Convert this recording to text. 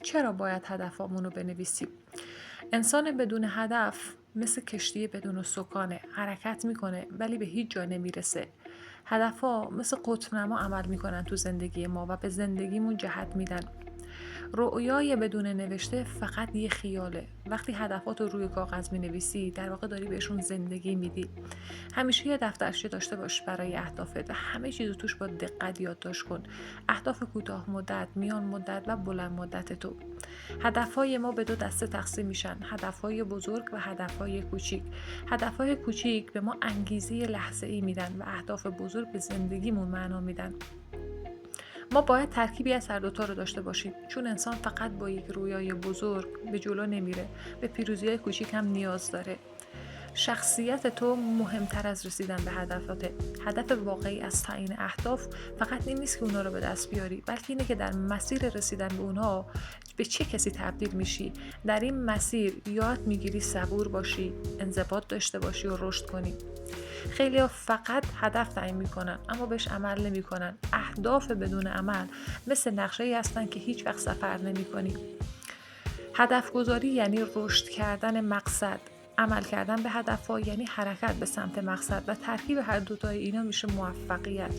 چرا باید هدفمون رو بنویسیم؟ انسان بدون هدف مثل کشتی بدون سکانه، حرکت میکنه ولی به هیچ جا نمیرسه. هدفها مثل قطب‌نما عمل میکنن تو زندگی ما و به زندگیمون جهت میدن. رؤیای بدون نوشته فقط یه خیاله. وقتی هدفات رو روی کاغذ می‌نویسی، در واقع داری بهشون زندگی میدی. همیشه یه دفترچه داشته باش برای اهدافت و همه چیزو توش با دقت یادداشت کن. اهداف کوتاه مدت، میان مدت و بلند مدت تو. هدفهای ما به دو دسته تقسیم میشن: هدفهای بزرگ و هدفهای کوچیک. هدفهای کوچیک به ما انگیزه لحظه‌ای میدن و اهداف بزرگ به زندگیمون معنا میدن. ما باید ترکیبی از هر دوتا رو داشته باشیم، چون انسان فقط با یک رویای بزرگ به جلو نمیره، به پیروزی‌های کوچیک هم نیاز داره. شخصیت تو مهمتر از رسیدن به هدفاته. هدف واقعی از تعیین اهداف فقط این نیست که اونا رو به دست بیاری، بلکه اینه که در مسیر رسیدن به اونها به چه کسی تبدیل میشی. در این مسیر یاد میگیری صبور باشی، انضباط داشته باشی و رشد کنی. خیلی‌ها فقط هدف تعیین میکنن اما بهش عمل نمیکنن. اهداف بدون عمل مثل نقشه‌ای هستن که هیچ وقت سفر نمی‌کنی. هدف گذاری یعنی رشد کردن مقصد، عمل کردن به هدف‌ها یعنی حرکت به سمت مقصد و ترکیب هر دوتای اینا میشه موفقیت.